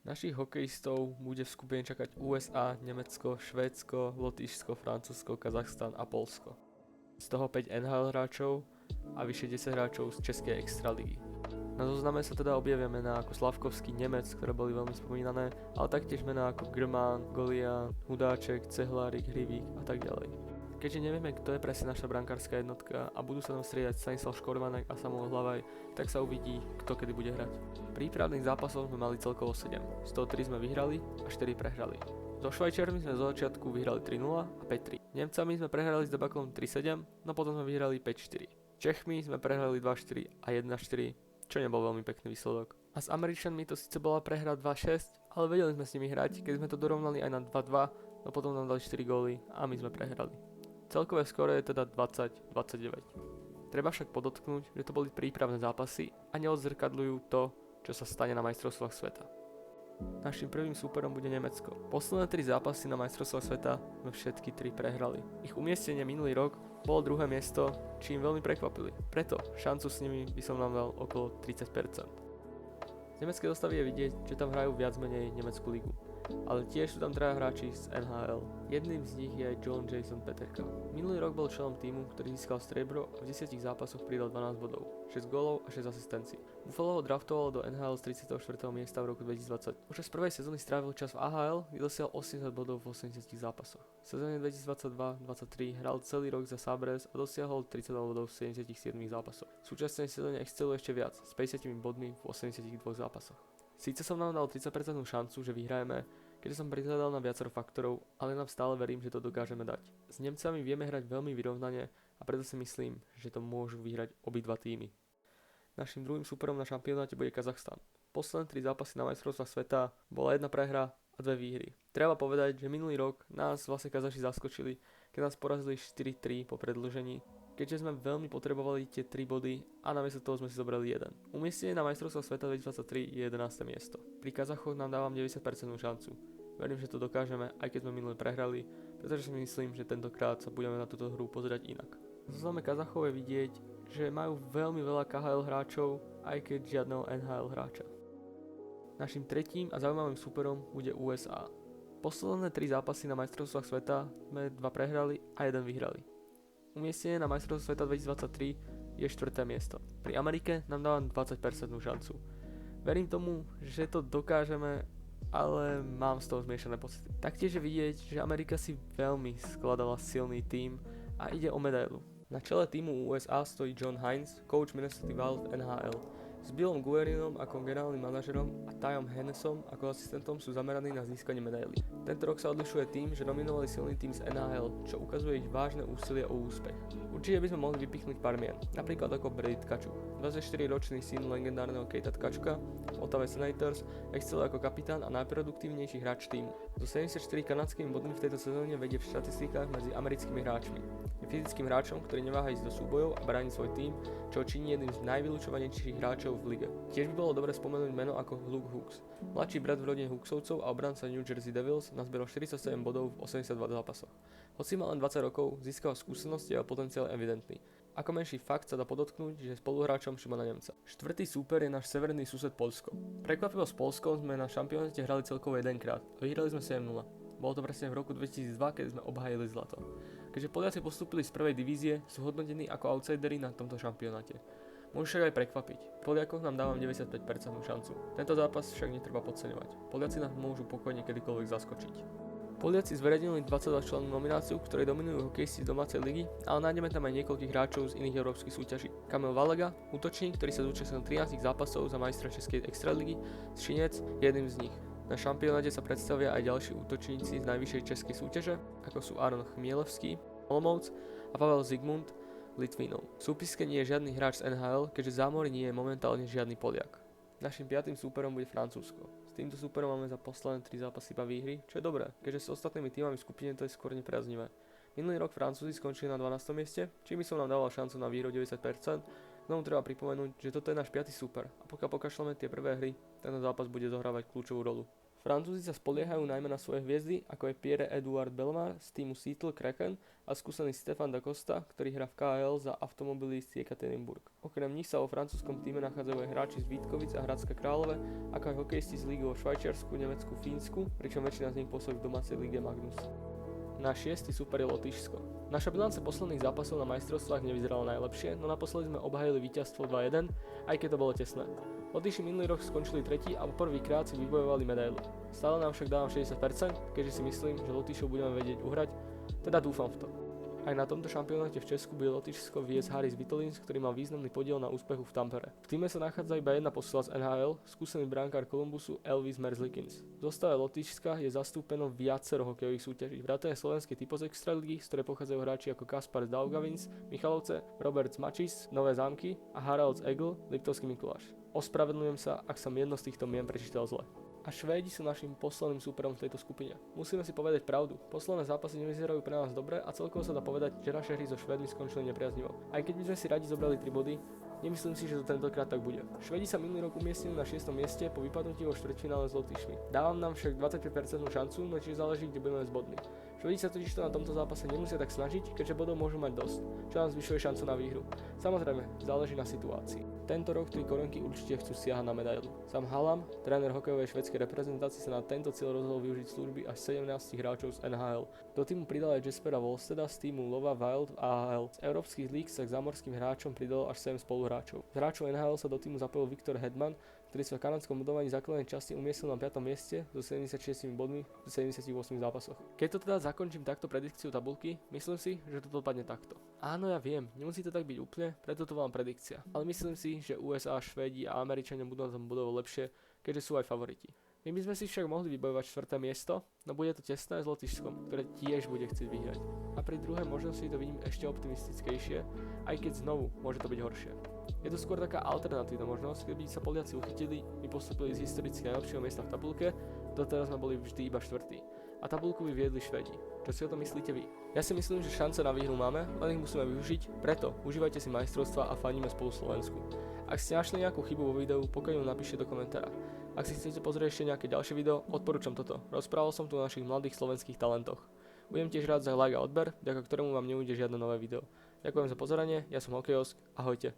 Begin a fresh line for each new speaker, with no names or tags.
Našich hokejistov bude v skupine čakať USA, Nemecko, Švédsko, Lotyšsko, Francúzsko, Kazachstan a Poľsko. Z toho 5 NHL hráčov a vyše 10 hráčov z Českej extraligy. Na zozname sa teda objavia mená ako Slavkovský, Nemec, ktoré boli veľmi spomínané, ale taktiež mená ako Grmán, Golian, Hudáček, Cehlárik, Hrivík a tak ďalej. Keďže nevieme, kto je presne naša brankárska jednotka a budú sa tam striedať Stanislav Škorvanek a Samuel Hlavaj, tak sa uvidí, kto kedy bude hrať. Prípravných zápasov sme mali celkovo 7, z toho 3 sme vyhrali a 4 prehrali. So Švajčiarmi sme zo začiatku vyhrali 3-0 a 5-3. Nemcami sme prehrali s Debaklom 3-7, no potom sme vyhrali 5-4. Čechmi sme prehrali 2-4 a 1-4, čo nebol veľmi pekný výsledok. A s Američanmi to síce bola prehra 2-6, ale vedeli sme s nimi hrať, keď sme to dorovnali aj na 2-2, no potom nám dali 4 góly a my sme prehrali. Celkové skóre je teda 20-29. Treba však podotknúť, že to boli prípravné zápasy a neodzrkadľujú to, čo sa stane na majstrovstvách sveta. Naším prvým súperom bude Nemecko. Posledné 3 zápasy na majstrovstvách sveta sme všetky 3 prehrali. Ich umiestnenie minulý rok bolo druhé miesto, čím veľmi prekvapili. Preto šancu s nimi by som nám dal okolo 30%. Z nemeckej zostavy je vidieť, že tam hrajú viac menej nemeckú ligu. Ale tiež sú tam 3 hráči z NHL. Jedným z nich je aj John Jason Peterka. Minulý rok bol členom tímu, ktorý získal striebro a v 10 zápasoch pridal 12 bodov, 6 gólov a 6 asistencií. Buffalo ho draftovalo do NHL z 34. miesta v roku 2020. Počas prvej sezóny strávil čas v AHL, kde dosiahol 80 bodov v 80 zápasoch. V sezóne 2022-23 hral celý rok za Sabres a dosiahol 30 bodov v 77 zápasoch. V súčasnej sezóne exceluje ešte viac, s 50 bodmi v 82 zápasoch. Síce som nám dal 30% šancu, že vyhrajeme, keďže som prihľadal na viacero faktorov, ale nám stále verím, že to dokážeme dať. S Nemcami vieme hrať veľmi vyrovnane a preto si myslím, že to môžu vyhrať obidva týmy. Naším druhým súperom na šampionáte bude Kazachstan. Posledné 3 zápasy na majstrovstvách sveta bola 1 prehra a 2 výhry. Treba povedať, že minulý rok nás vlastne Kazaši zaskočili, keď nás porazili 4-3 po predĺžení, keďže sme veľmi potrebovali tie 3 body a namiesto toho sme si zobrali 1. Umiestnenie na majstrovstvách sveta 2023 je 11. miesto. Pri Kazachoch nám dávam 90% šancu. Verím, že to dokážeme, aj keď sme minulé prehrali, pretože si myslím, že tentokrát sa budeme na túto hru pozerať inak. V zozname Kazachov je vidieť, že majú veľmi veľa KHL hráčov, aj keď žiadneho NHL hráča. Naším tretím a zaujímavým súperom bude USA. Posledné 3 zápasy na majstrovstvách sveta sme 2 prehrali a 1 vyhrali. Umiestnenie na majstrovstvách sveta 2023 je 4. miesto. Pri Amerike nám dávam 20% šancu. Verím tomu, že to dokážeme, ale mám z toho zmiešané pocity. Taktiež je vidieť, že Amerika si veľmi skladala silný tím a ide o medailu. Na čele týmu USA stojí John Hines, coach Minnesota Wild v NHL. S Billom Guerinom ako generálnym manažerom a Tyom Hennessom ako asistentom sú zameraní na získanie medailí. Tento rok sa odlišuje tým, že nominovali silný tým z NHL, čo ukazuje ich vážne úsilie o úspech. Určite by sme mohli vypichnúť pár mien, napríklad ako Brady Tkachuk, 24-ročný syn legendárneho Katea Tkachuka v Ottawa Senators, exceluje ako kapitán a najproduktívnejší hráč týmu. So 74 kanadskými bodmi v tejto sezóne vedie v štatistikách medzi americkými hráčmi. Je fyzickým hráčom, ktorý neváha ísť do súbojov a bráni svoj tým, čo činí jedným z najvylučovanejších hráčov v lige. Tiež by bolo dobre spomenúť meno ako Luke Hooks. Mladší brat v rodine Hooksovcov a obranca New Jersey Devils nazbieral 47 bodov v 82 zápasoch. Hoci má len 20 rokov, získal skúsenosti a potenciál evidentný. Ako menší fakt sa dá podotknúť, že je spoluhráčom Šimona Nemca. Štvrtý súper je náš severný sused Poľsko. Prekvapivo s Poľskom sme na šampionáte hrali celkovo jedenkrát a vyhrali sme 7-0. Bolo to presne v roku 2002, keď sme obhájili zlato. Keďže Poliaci postúpili z prvej divízie, sú hodnotení ako outsideri na tomto šampionáte. Môžu však aj prekvapiť. V Poliakoch nám dávam 95% šancu. Tento zápas však netreba podceňovať. Poliaci nám môžu pokojne kedykoľvek zaskočiť. Poliaci zverejnili 22 členov nomináciu, ktoré dominujú hokejisti z domácej ligy, ale nájdeme tam aj niekoľkých hráčov z iných európskych súťaží. Kamil Valega, útočník, ktorý sa zúčastnil 13 zápasov za majstra Českej extraligy, Třinec je jedným z nich. Na šampionáte sa predstavia aj ďalší útočníci z najvyššej českej súťaže, ako sú Aron Chmielevský, Olomouc a Pavel Zigmund, Litvínov. V súpiske nie je žiadny hráč z NHL, keďže v zámori nie je momentálne žiadny Poliak. Naším 5. súperom bude Francúzsko. S týmto súperom máme za posledné 3 zápasy iba výhry, čo je dobré, keďže s ostatnými týmami v skupine to je skôr nepriaznivé. Minulý rok Francúzi skončili na 12. mieste, čím by som nám dával šancu na výhru 90%. Znovu treba pripomenúť, že toto je náš 5. súper a pokiaľ pokašľame tie prvé hry, tento zápas bude zohrávať kľúčovú rolu. Francúzi sa spoliehajú najmä na svoje hviezdy, ako je Pierre-Edouard Bellemare z týmu Seattle Kraken a skúsený Stefan da Costa, ktorý hrá v KHL za Automobilisty Ekaterinburg. Okrem nich sa vo francúzskom týme nachádzajú aj hráči z Vítkovic a Hradska Králové, ako aj hokejisti z lígy vo Švajčiarsku, Nemecku, Fínsku, pričom väčšina z nich pôsobí v domácej líge Magnus. Náš 6. super je Lotyšsko. Naša bilancia posledných zápasov na majstrovstvách nevyzerala najlepšie, no naposledy sme obhajili víťazstvo 2-1, aj keď to bolo tesné. Lotyši minulý rok skončili tretí a poprvýkrát si vybojovali medailu. Stále nám však dávam 60%, keďže si myslím, že Lotyšov budeme vedieť uhrať, teda dúfam v to. Aj na tomto šampionáte v Česku bude Lotyšsko viesť Haris Vitolins, ktorý mal významný podiel na úspechu v Tampere. V týme sa nachádza iba jedna posila z NHL, skúsený brankár Columbusu Elvis Merzlikins. V zostave Lotyšska je zastúpeno viacero hokejových súťaží, vrátane slovenskej typos extraligy, z ktorej pochádzajú hráči ako Kaspar Daugavins, Michalovce, Robert Mačis, Nové Zámky a Harald Egl, Liptovský Mikuláš. Ospravedlňujem sa, ak som jedno z týchto mien prečítal zle. A Švédi sú našim posledným súperom v tejto skupine. Musíme si povedať pravdu. Posledné zápasy nevyzerajú pre nás dobre a celkovo sa dá povedať, že naše hry so Švédmi skončili nepriaznivo. Aj keď by sme si radi zobrali 3 body, nemyslím si, že to tentokrát tak bude. Švédi sa minulý rok umiestnili na 6. mieste po vypadnutí vo štvrťfinále s Lotyšmi. Dávam nám však 25% šancu, no čiže záleží, kde budeme s bodmi. Švédi sa totižto na tomto zápase nemusia tak snažiť, keďže bodov môžu mať dosť, čo nám zvyšuje šancu na výhru. Samozrejme, záleží na situácii. Tento rok 3 koronky určite chcú siahať na medailu. Sam Hallam, tréner hokejovej švédskej reprezentácie, sa na tento cieľ rozhodol využiť služby až 17 hráčov z NHL. Do týmu pridal aj Jespera Volsteda z týmu Lova Wild v AHL. Z európskych líg sa k zamorským hráčom pridalo až 7 spoluhráčov. Z hráčov NHL sa do týmu zapojil Viktor Hedman, ktorý sa v kanadskom bodovaní základnej časti umiestnil na 5. mieste so 76 bodmi v 78 zápasoch. Keď to teda zakončím takto predikciu tabulky, myslím si, že to dopadne takto. Áno, ja viem, nemusí to tak byť úplne, preto to vám predikcia. Ale myslím si, že USA, Švédi a Američania budú na tom bodovo lepšie, keďže sú aj favoriti. My by sme si však mohli vybojovať 4. miesto, no bude to tesné s Lotyšskom, ktoré tiež bude chcieť vyhrať. A pri druhej možnosti to vidím ešte optimistickejšie, aj keď znovu môže to byť horšie. Je to skôr taká alternatívna možnosť, keby sa Poliaci uchytili, my postupili z historicky najlepšieho miesta v tabulke, doteraz sme boli vždy iba 4. A tabulku by viedli Švédi. Čo si o tom myslíte vy? Ja si myslím, že šance na výhru máme, len ich musíme využiť, preto užívajte si majstrovstvá a faníme spolu Slovensku. Ak ste našli nejakú chybu vo videu, pokiaľ ju napíšte do komentára. Ak si chcete pozrieť ešte nejaké ďalšie video, odporúčam toto. Rozprával som tu o našich mladých slovenských talentoch. Budem tiež rád za like a odber, vďaka ktorému vám neujde žiadne nové video. Ďakujem za pozoranie, ja som Hokejosk, ahojte.